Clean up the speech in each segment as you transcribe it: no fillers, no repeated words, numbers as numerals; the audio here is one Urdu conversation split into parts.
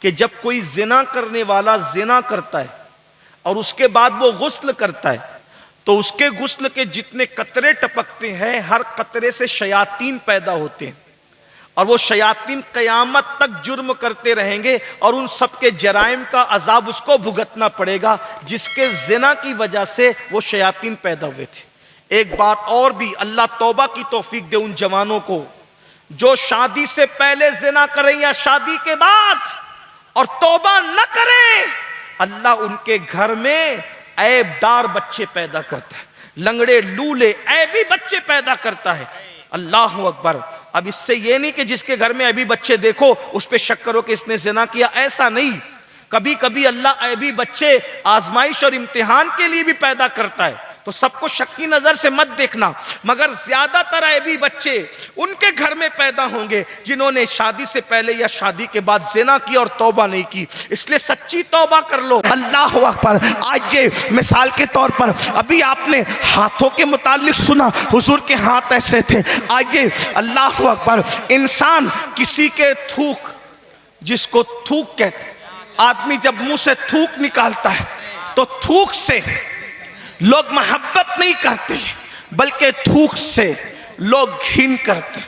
کہ جب کوئی زنا کرنے والا زنا کرتا ہے اور اس کے بعد وہ غسل کرتا ہے تو اس کے غسل کے جتنے قطرے ٹپکتے ہیں ہر قطرے سے شیاطین پیدا ہوتے ہیں، اور وہ شیاطین قیامت تک جرم کرتے رہیں گے اور ان سب کے جرائم کا عذاب اس کو بھگتنا پڑے گا جس کے زنا کی وجہ سے وہ شیاطین پیدا ہوئے تھے۔ ایک بات اور بھی، اللہ توبہ کی توفیق دے ان جوانوں کو جو شادی سے پہلے زنا کریں یا شادی کے بعد اور توبہ نہ کریں، اللہ ان کے گھر میں عیب دار بچے پیدا کرتا ہے، لنگڑے لولے عیبی بچے پیدا کرتا ہے۔ اللہ اکبر۔ اب اس سے یہ نہیں کہ جس کے گھر میں عیبی بچے دیکھو اس پہ شک کرو کہ اس نے زنا کیا، ایسا نہیں۔ کبھی کبھی اللہ عیبی بچے آزمائش اور امتحان کے لیے بھی پیدا کرتا ہے، تو سب کو شک کی نظر سے مت دیکھنا، مگر زیادہ تر عیبی بچے ان کے گھر میں پیدا ہوں گے جنہوں نے شادی سے پہلے یا شادی کے بعد زنا کی اور توبہ نہیں کی۔ اس لیے سچی توبہ کر لو۔ اللہ اکبر۔ آج یہ مثال کے طور پر ابھی آپ نے ہاتھوں کے متعلق سنا، حضور کے ہاتھ ایسے تھے۔ آج یہ اللہ اکبر، انسان کسی کے تھوک، جس کو تھوک کہتے ہیں، آدمی جب منہ سے تھوک نکالتا ہے تو تھوک سے لوگ محبت نہیں کرتے بلکہ تھوک سے لوگ گھن کرتے۔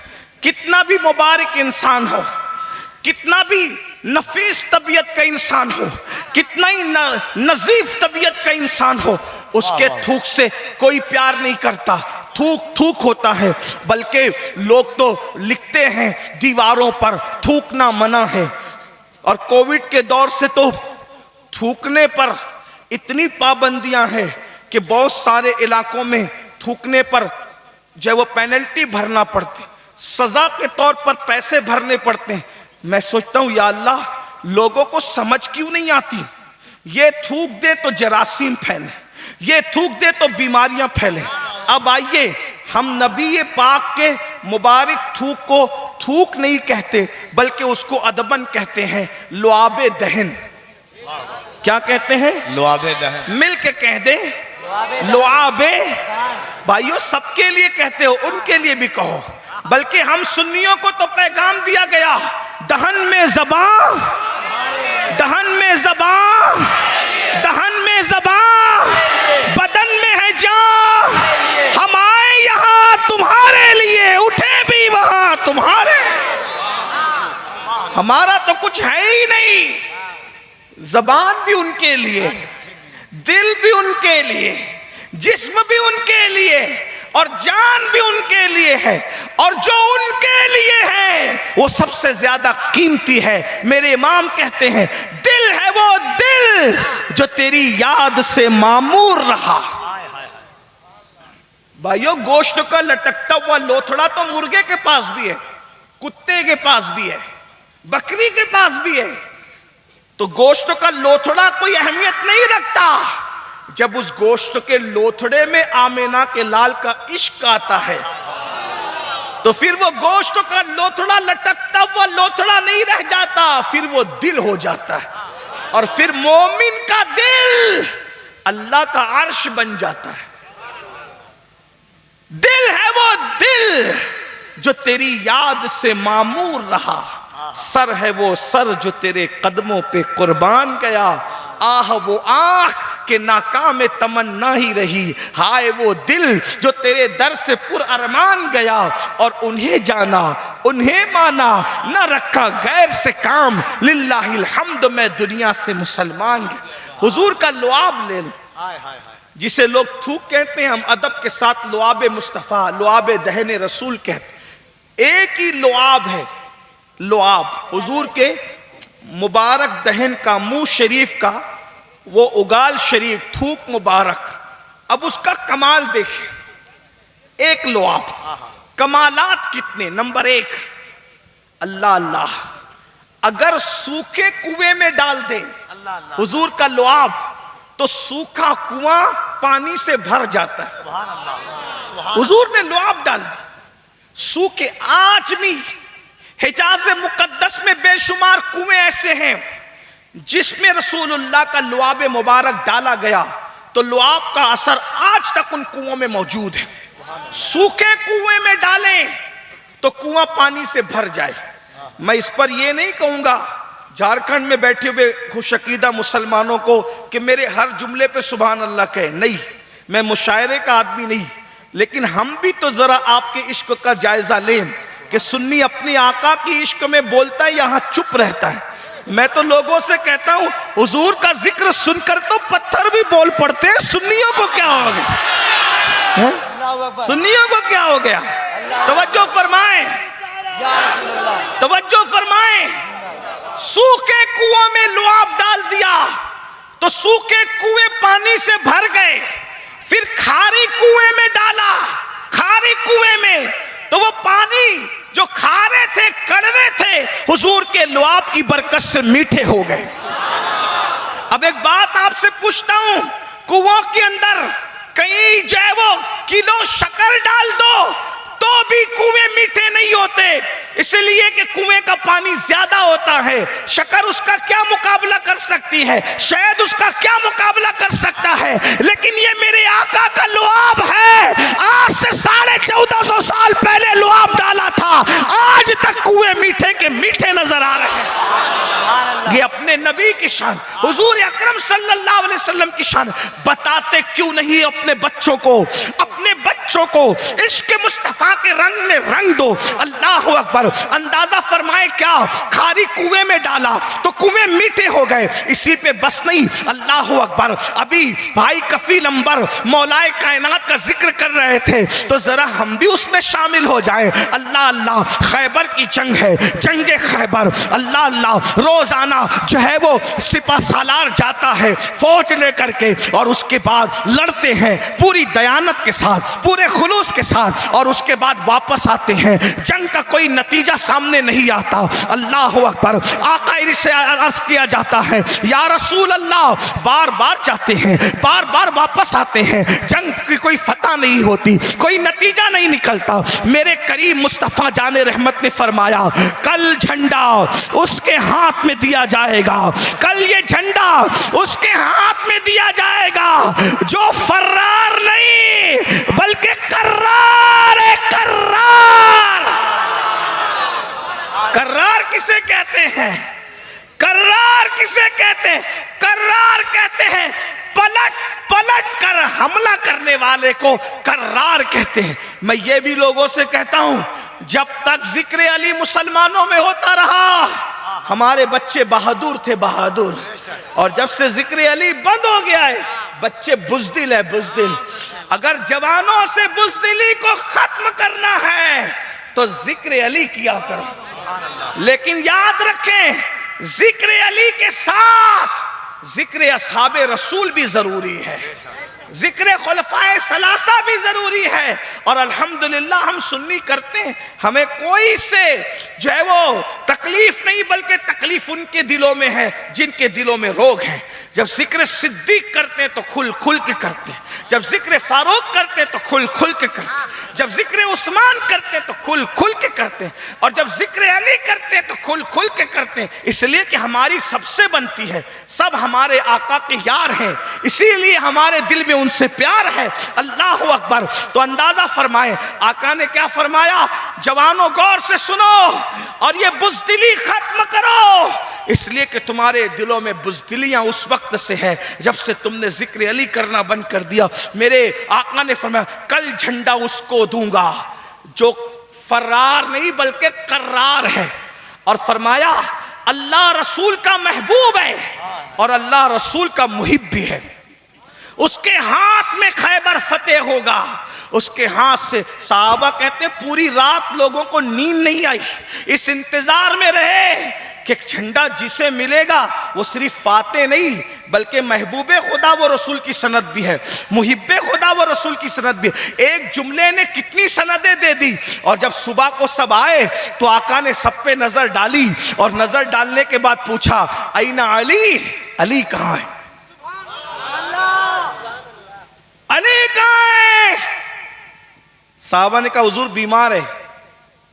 کتنا بھی مبارک انسان ہو، کتنا بھی نفیس طبیعت کا انسان ہو، کتنا ہی نظیف طبیعت کا انسان ہو، اس کے تھوک سے کوئی پیار نہیں کرتا۔ تھوک تھوک ہوتا ہے، بلکہ لوگ تو لکھتے ہیں دیواروں پر تھوکنا منع ہے۔ اور کووڈ کے دور سے تو تھوکنے پر اتنی پابندیاں ہیں کہ بہت سارے علاقوں میں تھوکنے پر جو وہ پینلٹی بھرنا پڑتی، سزا کے طور پر پیسے بھرنے پڑتے ہیں۔ میں سوچتا ہوں یا اللہ، لوگوں کو سمجھ کیوں نہیں آتی؟ یہ تھوک دے تو جراثیم پھیلے، یہ تھوک دے تو بیماریاں پھیلیں۔ اب آئیے، ہم نبی پاک کے مبارک تھوک کو تھوک نہیں کہتے بلکہ اس کو ادباً کہتے ہیں لعاب دہن۔ کیا کہتے ہیں؟ لعاب دہن۔ مل کے کہہ دیں لعاب۔ بھائیو سب کے لیے کہتے ہو، ان کے لیے بھی کہو۔ بلکہ ہم سنیوں کو تو پیغام دیا گیا، دہن میں زبان، دہن میں زبان، دہن میں زبان، بدن میں ہے جان۔ ہم آئے یہاں تمہارے لیے، اٹھے بھی وہاں تمہارے۔ ہمارا تو کچھ ہے ہی نہیں۔ زبان بھی ان کے لیے، دل بھی ان کے لیے، جسم بھی ان کے لیے، اور جان بھی ان کے لیے ہے، اور جو ان کے لیے ہے وہ سب سے زیادہ قیمتی ہے۔ میرے امام کہتے ہیں دل ہے وہ دل جو تیری یاد سے معمور رہا۔ بھائیو گوشت کا لٹکتا ہوا لوتھڑا تو مرغے کے پاس بھی ہے، کتے کے پاس بھی ہے، بکری کے پاس بھی ہے، تو گوشت کا لوتھڑا کوئی اہمیت نہیں رکھتا۔ جب اس گوشت کے لوتھڑے میں آمینہ کے لال کا عشق آتا ہے تو پھر وہ گوشت کا لوتھڑا لٹکتا ہوا لوتھڑا نہیں رہ جاتا، پھر وہ دل ہو جاتا ہے، اور پھر مومن کا دل اللہ کا عرش بن جاتا ہے۔ دل ہے وہ دل جو تیری یاد سے معمور رہا، سر ہے وہ سر جو تیرے قدموں پہ قربان گیا، آہ وہ آنکھ کہ ناکام تمنا ہی رہی، ہائے وہ دل جو تیرے در سے پر ارمان گیا، اور انہیں جانا انہیں مانا، نہ رکھا غیر سے کام، للہ الحمد میں دنیا سے مسلمان گیا۔ حضور کا لعاب لے لو، جسے لوگ تھوک کہتے ہیں، ہم ادب کے ساتھ لعاب مصطفیٰ، لعاب دہن رسول کہتے ہیں۔ ایک ہی لعاب ہے، لعاب حضور کے مبارک دہن کا، منہ شریف کا، وہ اگال شریف تھوک مبارک۔ اب اس کا کمال دیکھیں، ایک لعاب، کمالات کتنے؟ نمبر ایک، اللہ اللہ، اگر سوکھے کنویں میں ڈال دیں حضور کا لعاب تو سوکھا کنواں پانی سے بھر جاتا ہے۔ حضور نے لعاب ڈال دی سوکھے۔ آج بھی حجاز مقدس میں بے شمار کنویں ایسے ہیں جس میں رسول اللہ کا لعاب مبارک ڈالا گیا تو لعاب کا اثر آج تک ان کنووں میں موجود ہے۔ سوکھے کنویں میں ڈالیں تو کنواں پانی سے بھر جائے۔ میں اس پر یہ نہیں کہوں گا جھارکھنڈ میں بیٹھے ہوئے خوش عقیدہ مسلمانوں کو کہ میرے ہر جملے پہ سبحان اللہ کہے، نہیں، میں مشاعرے کا آدمی نہیں، لیکن ہم بھی تو ذرا آپ کے عشق کا جائزہ لیں کہ سنی اپنی آقا کی عشق میں بولتا ہے، یہاں چپ رہتا ہے۔ میں تو لوگوں سے کہتا ہوں حضور کا ذکر سن کر تو پتھر بھی بول پڑتے ہیں، سنیوں کو کیا ہو گیا؟ سنیوں کو کیا ہو گیا؟ توجہ فرمائیں، توجہ فرمائیں۔ سوکھے کنویں میں لعاب ڈال دیا تو سوکھے کنویں پانی سے بھر گئے، پھر کھاری کنویں میں ڈالا، کھاری کنویں میں تو وہ پانی جو کھارے تھے، کڑوے تھے، حضور کے لعاب کی برکت سے میٹھے ہو گئے۔ اب ایک بات آپ سے پوچھتا ہوں، کنووں کے اندر کہیں جو ہے وہ کلو شکر ڈال دو تو بھی کنویں میٹھے نہیں ہوتے، اس لیے کہ کنویں کا پانی زیادہ ہوتا ہے۔ شکر اس کا کیا مقابلہ کر سکتی ہے، شہد اس کا کیا مقابلہ کر سکتا ہے، لیکن یہ میرے آقا کا لعاب ہے۔ آج سے 1450 سال پہلے لعاب ڈالا تھا، آج تک کنویں میٹھے کے میٹھے نظر آ رہے ہیں۔ یہ اپنے نبی کی شان، حضور اکرم صلی اللہ علیہ وسلم کی شان بتاتے کیوں نہیں اپنے بچوں کو، اپنے بچوں کو عشق مصطفیٰ کے رنگ میں رنگ دو۔ اللہ اکبر۔ اندازہ فرمائے کیا، کھاری کنویں میں ڈالا تو کنویں میٹھے ہو گئے، اسی پہ بس نہیں، اللہ اکبر۔ ابھی بھائی کفیل انبر مولائے کائنات کا ذکر کر رہے تھے تو ذرا ہم بھی اس میں شامل ہو جائیں۔ اللہ اللہ، خیبر کی جنگ ہے، جنگ خیبر، اللہ اللہ، روزانہ جو ہے وہ سپہ سالار جاتا ہے فوج لے کر کے، اور اس کے بعد لڑتے ہیں پوری دیانت کے ساتھ، پورے خلوص کے ساتھ، اور اس کے بعد واپس آتے ہیں۔ جنگ کا کوئی نتیجہ سامنے نہیں آتا۔ اللہ اکبر۔ آقا سے عرض کیا جاتا ہے یا رسول اللہ، بار بار جاتے ہیں، بار بار واپس آتے ہیں، جنگ کی کوئی فتح نہیں ہوتی، کوئی نتیجہ نہیں نکلتا۔ میرے کریم مصطفیٰ جان رحمت نے فرمایا کل جھنڈا اس کے ہاتھ میں دیا جائے گا، کل یہ جھنڈا اس کے ہاتھ میں دیا جائے گا جو فرار نہیں بلکہ کرار ہے، کرار۔ کرار کسے کہتے ہیں؟ کرار کسے کہتے ہیں؟ کرار کہتے ہیں پلٹ پلٹ کر حملہ کرنے والے کو کرار کہتے ہیں۔ میں یہ بھی لوگوں سے کہتا ہوں جب تک ذکر علی مسلمانوں میں ہوتا رہا ہمارے بچے بہادر تھے، بہادر، اور جب سے ذکر علی بند ہو گیا ہے بچے بزدل ہے، بزدل۔ اگر جوانوں سے بزدلی کو ختم کرنا ہے تو ذکر علی کیا کرو، لیکن یاد رکھیں ذکر علی کے ساتھ ذکر اصحاب رسول بھی ضروری ہے، ذکر خلفائے ثلاثہ بھی ضروری ہے۔ اور الحمدللہ ہم سنی کرتے ہیں، ہمیں کوئی سے جو ہے وہ تکلیف نہیں، بلکہ تکلیف ان کے دلوں میں ہے جن کے دلوں میں روگ ہیں۔ جب ذکر صدیق کرتے ہیں تو کھل کھل کے کرتے ہیں، جب ذکر فاروق کرتے ہیں تو کھل کھل کے کرتے ہیں، جب ذکر عثمان کرتے ہیں تو کھل کھل کے کرتے ہیں، اور جب ذکر علی کرتے ہیں تو کھل کھل کے کرتے ہیں، اس لیے کہ ہماری سب سے بنتی ہے، سب ہمارے آقا کے یار ہیں، اسی لیے ہمارے دل میں ان سے پیار ہے۔ اللہ اکبر۔ تو اندازہ فرمائیں آقا نے کیا فرمایا، جوانوں غور سے سنو اور یہ بزدلی ختم کرو، اس لیے کہ تمہارے دلوں میں بزدلیاں اس وقت سے ہے جب سے تم نے ذکر علی کرنا بند کر دیا۔ میرے آقا نے فرمایا کل جھنڈا اس کو دوں گا جو فرار نہیں بلکہ قرار ہے، اور فرمایا اللہ رسول کا محبوب ہے اور اللہ رسول کا محب بھی ہے، اس کے ہاتھ میں خیبر فتح ہوگا۔ اس کے ہاتھ سے صحابہ کہتے ہیں پوری رات لوگوں کو نیند نہیں آئی، اس انتظار میں رہے کہ جھنڈا جسے ملے گا وہ صرف فاتح نہیں بلکہ محبوب خدا و رسول کی سند بھی ہے، محب خدا و رسول کی سند بھی ہے۔ ایک جملے نے کتنی سندیں دے دی، اور جب صبح کو سب آئے تو آقا نے سب پہ نظر ڈالی، اور نظر ڈالنے کے بعد پوچھا اینا علی، علی کہاں ہے، علی کہاں ہے؟ صحابہ نے کہا حضور بیمار ہے۔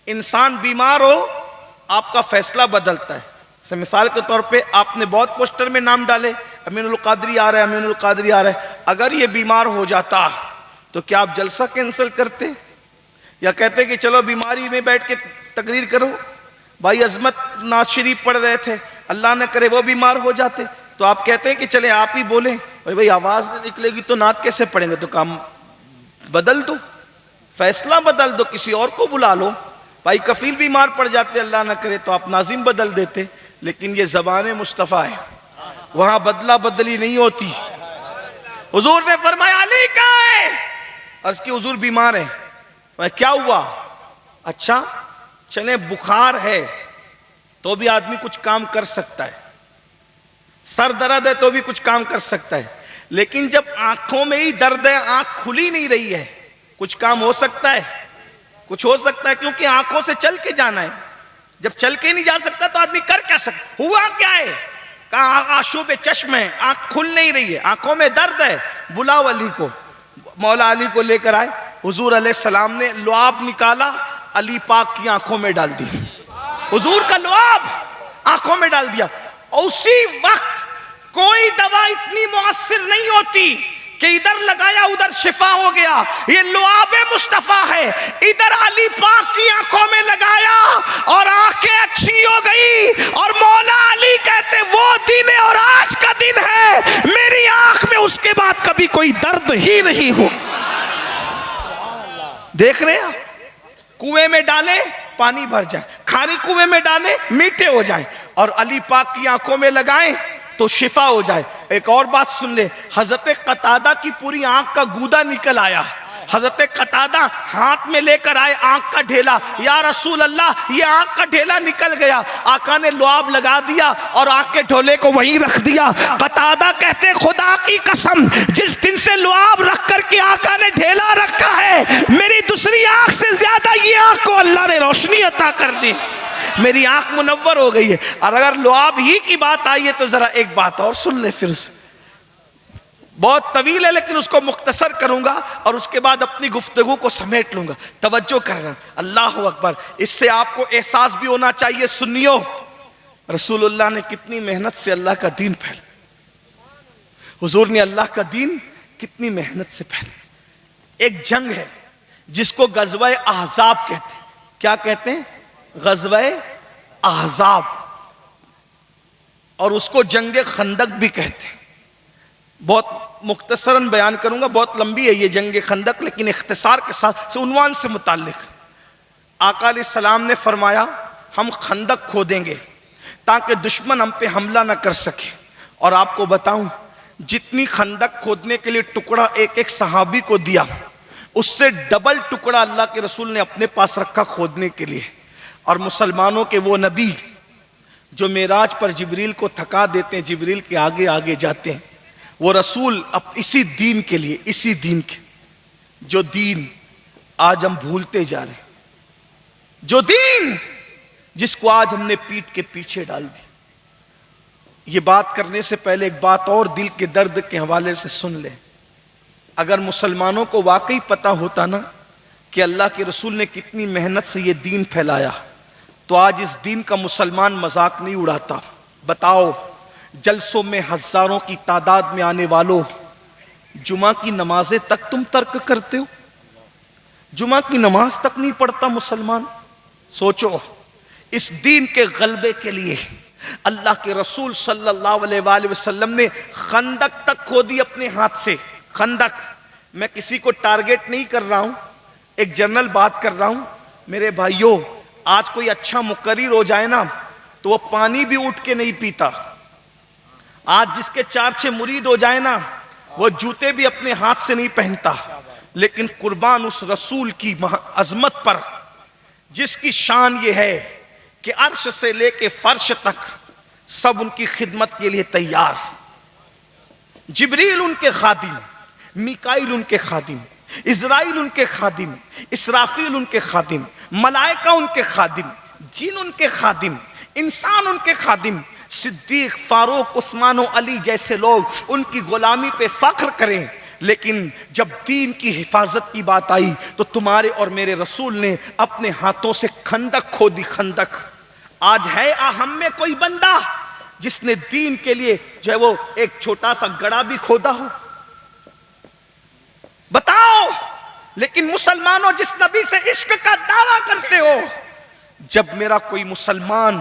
انسان بیمار ہو آپ کا فیصلہ بدلتا ہے۔ مثال کے طور پہ آپ نے بہت پوسٹر میں نام ڈالے امین القادری آ رہا ہے، امین القادری آ رہا ہے، اگر یہ بیمار ہو جاتا تو کیا آپ جلسہ کینسل کرتے یا کہتے کہ چلو بیماری میں بیٹھ کے تقریر کرو؟ بھائی عظمت ناز شریف پڑھ رہے تھے، اللہ نہ کرے وہ بیمار ہو جاتے تو آپ کہتے ہیں کہ چلے آپ ہی بولیں. بھائی آواز نہیں نکلے گی تو نعت کیسے پڑھیں گے؟ تو کام بدل دو، فیصلہ بدل دو، کسی اور کو بلا لو. بھائی کفیل بیمار پڑ جاتے اللہ نہ کرے تو آپ ناظم بدل دیتے. لیکن یہ زبان مصطفیٰ ہے، وہاں بدلہ بدلی نہیں ہوتی. حضور نے فرمایا علی کہاں ہے؟ عرض کی حضور بیمار ہے. کیا ہوا؟ اچھا چلیں بخار ہے تو بھی آدمی کچھ کام کر سکتا ہے، سر درد ہے تو بھی کچھ کام کر سکتا ہے، لیکن جب آنکھوں میں ہی درد ہے، آنکھ کھلی نہیں رہی ہے، کچھ کام ہو سکتا ہے؟ کچھ ہو سکتا ہے، کیونکہ آنکھوں سے چل کے جانا ہے. جب چل کے نہیں جا سکتا تو آدمی کر کیا سکتا؟ ہوا کیا ہے؟ کہا آشوب چشم ہے، آنکھ کھل نہیں رہی ہے، آنکھوں میں درد ہے. بلاؤ علی کو. مولا علی کو لے کر آئے. حضور علیہ السلام نے لعاب نکالا، علی پاک کی آنکھوں میں ڈال دی. حضور کا لعاب آنکھوں میں ڈال دیا. اسی وقت کوئی دوا اتنی مؤثر نہیں ہوتی کہ ادھر لگایا ادھر شفا ہو گیا. یہ لعاب مصطفیٰ ہے، ادھر علی پاک کی آنکھوں میں لگایا اور آنکھیں اچھی ہو گئی. اور مولا علی کہتے وہ دن ہے اور آج کا دن ہے میری آنکھ میں اس کے بعد کبھی کوئی درد ہی نہیں ہو. دیکھ رہے ہیں؟ کنویں میں ڈالیں پانی بھر جائے، کھانی کنویں میں ڈالیں میٹھے ہو جائیں، اور علی پاک کی آنکھوں میں لگائیں تو شفا ہو جائے. ایک اور بات سن لے، حضرت قتادہ کی پوری آنکھ کا گودا نکل آیا. حضرت قتادہ ہاتھ میں لے کر آئے آنکھ کا ڈھیلا. یا رسول اللہ یہ آنکھ کا ڈھیلا نکل گیا. آقا نے لعاب لگا دیا اور آنکھ کے ڈھولے کو وہیں رکھ دیا. قتادہ کہتے خدا کی قسم جس دن سے لعاب رکھ کر کے آقا نے ڈھیلا رکھا ہے میری دوسری آنکھ سے زیادہ یہ آنکھ کو اللہ نے روشنی عطا کر دی، میری آنکھ منور ہو گئی ہے. اور اگر لعاب ہی کی بات آئی ہے تو ذرا ایک بات اور سن لے، پھر بہت طویل ہے لیکن اس کو مختصر کروں گا اور اس کے بعد اپنی گفتگو کو سمیٹ لوں گا. توجہ کرنا. اللہ اکبر. اس سے آپ کو احساس بھی ہونا چاہیے سنیو، رسول اللہ نے کتنی محنت سے اللہ کا دین پھیلا. حضور نے اللہ کا دین کتنی محنت سے پھیلا. ایک جنگ ہے جس کو غزوہ احزاب کہتے ہیں. کیا کہتے ہیں؟ غزوہ احزاب. اور اس کو جنگ خندق بھی کہتے ہیں. بہت مختصراً بیان کروں گا، بہت لمبی ہے یہ جنگ خندق، لیکن اختصار کے ساتھ عنوان سے متعلق. آقا علیہ السلام نے فرمایا ہم خندق کھودیں گے تاکہ دشمن ہم پہ حملہ نہ کر سکے. اور آپ کو بتاؤں جتنی خندق کھودنے کے لیے ٹکڑا ایک ایک صحابی کو دیا، اس سے ڈبل ٹکڑا اللہ کے رسول نے اپنے پاس رکھا کھودنے کے لیے. اور مسلمانوں کے وہ نبی جو معراج پر جبریل کو تھکا دیتے ہیں، جبریل کے آگے آگے جاتے ہیں، وہ رسول اب اسی دین کے لیے، اسی دین کے جو دین آج ہم بھولتے جا رہے ہیں، جو دین جس کو آج ہم نے پیٹ کے پیچھے ڈال دیا. یہ بات کرنے سے پہلے ایک بات اور دل کے درد کے حوالے سے سن لیں. اگر مسلمانوں کو واقعی پتا ہوتا نا کہ اللہ کے رسول نے کتنی محنت سے یہ دین پھیلایا تو آج اس دین کا مسلمان مذاق نہیں اڑاتا. بتاؤ جلسوں میں ہزاروں کی تعداد میں آنے والوں، جمعہ کی نمازیں تک تم ترک کرتے ہو، جمعہ کی نماز تک نہیں پڑھتا مسلمان. سوچو اس دین کے غلبے کے لیے اللہ کے رسول صلی اللہ علیہ وآلہ وسلم نے خندق تک کھودی اپنے ہاتھ سے. خندق، میں کسی کو ٹارگٹ نہیں کر رہا ہوں، ایک جنرل بات کر رہا ہوں. میرے بھائیوں آج کوئی اچھا مقرر ہو جائے نا تو وہ پانی بھی اٹھ کے نہیں پیتا. آج جس کے 4-6 مرید ہو جائے نا وہ جوتے بھی اپنے ہاتھ سے نہیں پہنتا. لیکن قربان اس رسول کی عظمت پر جس کی شان یہ ہے کہ عرش سے لے کے فرش تک سب ان کی خدمت کے لیے تیار. جبریل ان کے خادم، میکائیل ان کے خادم، اسرائیل ان کے خادم، اسرافیل ان کے خادم، ملائکہ ان کے خادم، جن ان کے خادم، انسان ان کے خادم. صدیق، فاروق، عثمان و علی جیسے لوگ ان کی غلامی پہ فخر کریں، لیکن جب دین کی حفاظت کی بات آئی تو تمہارے اور میرے رسول نے اپنے ہاتھوں سے خندق کھودی. خندق. آج ہے ہم میں کوئی بندہ جس نے دین کے لیے جو ہے وہ ایک چھوٹا سا گڑھا بھی کھودا ہو؟ بتاؤ. لیکن مسلمانوں جس نبی سے عشق کا دعویٰ کرتے ہو، جب میرا کوئی مسلمان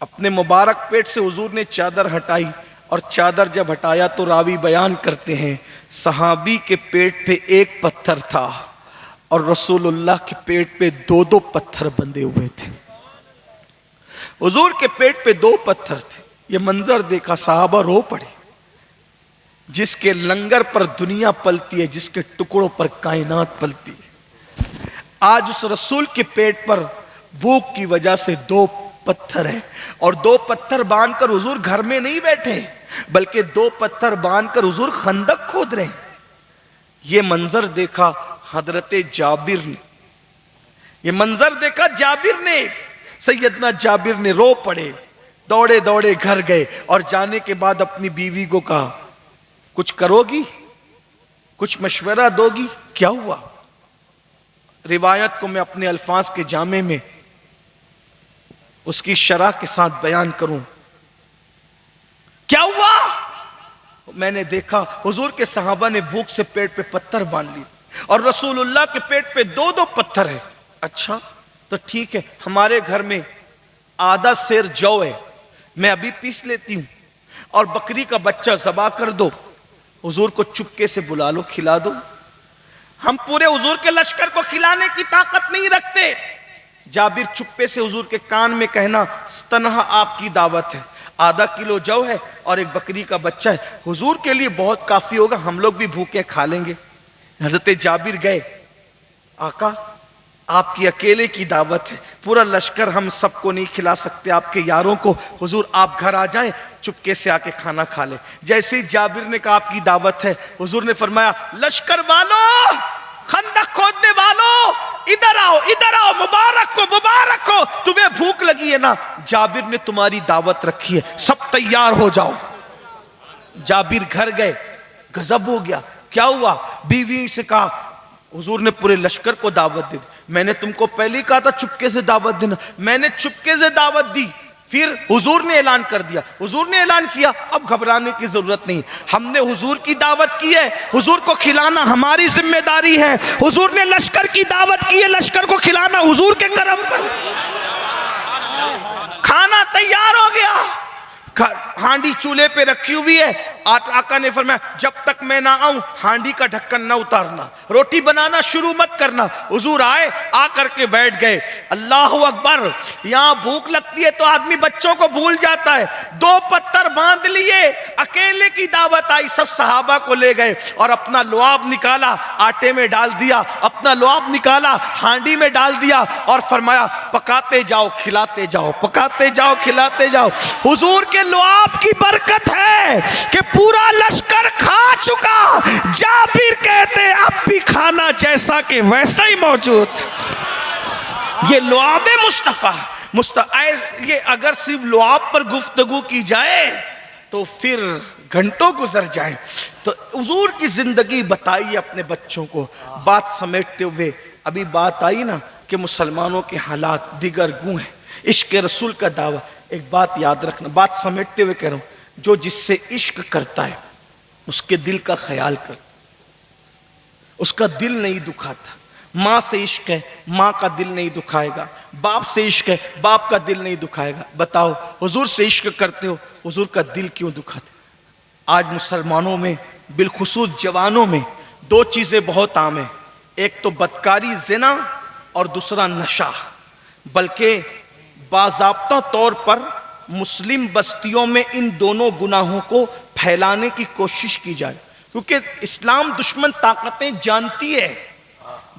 اپنے مبارک پیٹ سے حضور نے چادر ہٹائی، اور چادر جب ہٹایا تو راوی بیان کرتے ہیں صحابی کے پیٹ پہ ایک پتھر تھا اور رسول اللہ کے پیٹ پہ دو دو پتھر بندھے ہوئے تھے۔ حضور کے پیٹ پہ دو پتھر تھے۔ یہ منظر دیکھا صحابہ رو پڑے۔ جس کے لنگر پر دنیا پلتی ہے، جس کے ٹکڑوں پر کائنات پلتی ہے، آج اس رسول کے پیٹ پر بھوک کی وجہ سے دو پتھر ہیں، اور دو پتھر باندھ کر حضور گھر میں نہیں بیٹھے بلکہ دو پتھر باندھ کر حضور خندق کھود رہے ہیں۔ یہ منظر دیکھا حضرت جابر نے، یہ منظر دیکھا جابر نے، سیدنا جابر نے رو پڑے، دوڑے دوڑے گھر گئے، اور جانے کے بعد اپنی بیوی کو کہا کچھ کرو گی، کچھ مشورہ دو گی؟ کیا ہوا؟ روایت کو میں اپنے الفاظ کے جامع میں اس کی شرح کے ساتھ بیان کروں۔ کیا ہوا؟ میں نے دیکھا حضور کے صحابہ نے بھوک سے پیٹ پہ پتھر باندھ لی، اور رسول اللہ کے پیٹ پہ دو دو پتھر ہیں۔ اچھا تو ٹھیک ہے، ہمارے گھر میں آدھا سیر جو ہے، میں ابھی پیس لیتی ہوں، اور بکری کا بچہ ذبح کر دو، حضور کو چپکے سے بلا لو، کھلا دو۔ ہم پورے حضور کے لشکر کو کھلانے کی طاقت نہیں رکھتے۔ جابر چپے سے حضور کے کان میں کہنا تنہا آپ کی دعوت ہے، آدھا کلو جو ہے اور ایک بکری کا بچہ ہے، حضور کے لیے بہت کافی ہوگا، ہم لوگ بھی بھوکے کھا لیں گے۔ حضرت جابر گئے، آقا آپ کی اکیلے کی دعوت ہے، پورا لشکر ہم سب کو نہیں کھلا سکتے، آپ کے یاروں کو، حضور آپ گھر آ جائیں، چپکے سے آ کے کھانا کھا لیں۔ جیسے ہی جابر نے کہا آپ کی دعوت ہے، حضور نے فرمایا لشکر والو، خندق کھودنے والو، ادھر آؤ ادھر آؤ، مبارک ہو، تمہیں بھوک لگی ہے نا، جابر نے تمہاری دعوت رکھی ہے، سب تیار ہو جاؤ۔ جابر گھر گئے، غضب ہو گیا، کیا ہوا؟ بیوی سے کہا حضور نے پورے لشکر کو دعوت دی، میں نے تم کو پہلے ہی کہا تھا چپکے سے دعوت دینا، میں نے چپکے سے دعوت دی، پھر حضور نے اعلان کر دیا، حضور نے اعلان کیا، اب گھبرانے کی ضرورت نہیں، ہم نے حضور کی دعوت کی ہے، حضور کو کھلانا ہماری ذمہ داری ہے، حضور نے لشکر کی دعوت کی ہے، لشکر کو کھلانا حضور کے کرم پر۔ کھانا تیار ہو گیا، ہانڈی چولہے پہ رکھی ہوئی ہے، آقا نے فرمایا جب تک میں نہ آؤں ہانڈی کا ڈھکن نہ اتارنا، روٹی بنانا شروع مت کرنا۔ حضور آئے، آ کر کے بیٹھ گئے، اللہ اکبر۔ یہاں بھوک لگتی ہے تو آدمی بچوں کو بھول جاتا ہے، دو پتھر باندھ لیے، اکیلے کی دعوت آئی، سب صحابہ کو لے گئے اور اپنا لعاب نکالا، آٹے میں ڈال دیا، اپنا لعاب نکالا، ہانڈی میں ڈال دیا، اور فرمایا پکاتے جاؤ کھلاتے جاؤ، پکاتے جاؤ کھلاتے جاؤ۔ حضور کے لعاب کی برکت ہے کہ پورا لشکر کھا چکا، جابر کہتے اب بھی کھانا جیسا کہ ویسا ہی موجود۔ یہ لعاب مصطفیٰ، یہ اگر صرف لعاب پر گفتگو کی جائے تو پھر گھنٹوں گزر جائیں۔ تو حضور کی زندگی بتائیے اپنے بچوں کو، بات سمیٹتے ہوئے ابھی بات آئی نا کہ مسلمانوں کے حالات دیگر گوں ہیں، عشق رسول کا دعویٰ۔ ایک بات یاد رکھنا، بات سمیٹتے ہوئے کہہ رہا ہوں، جو جس سے عشق کرتا ہے اس کے دل کا خیال کرتا، اس کا دل نہیں دکھاتا۔ ماں سے عشق ہے، ماں کا دل نہیں دکھائے گا، باپ سے عشق ہے، باپ کا دل نہیں دکھائے گا۔ بتاؤ حضور سے عشق کرتے ہو، حضور کا دل کیوں دکھاتے؟ آج مسلمانوں میں بالخصوص جوانوں میں دو چیزیں بہت عام ہیں، ایک تو بدکاری زنا اور دوسرا نشہ، بلکہ باضابطہ طور پر مسلم بستیوں میں ان دونوں گناہوں کو پھیلانے کی کوشش کی جائے، کیونکہ اسلام دشمن طاقتیں جانتی ہے،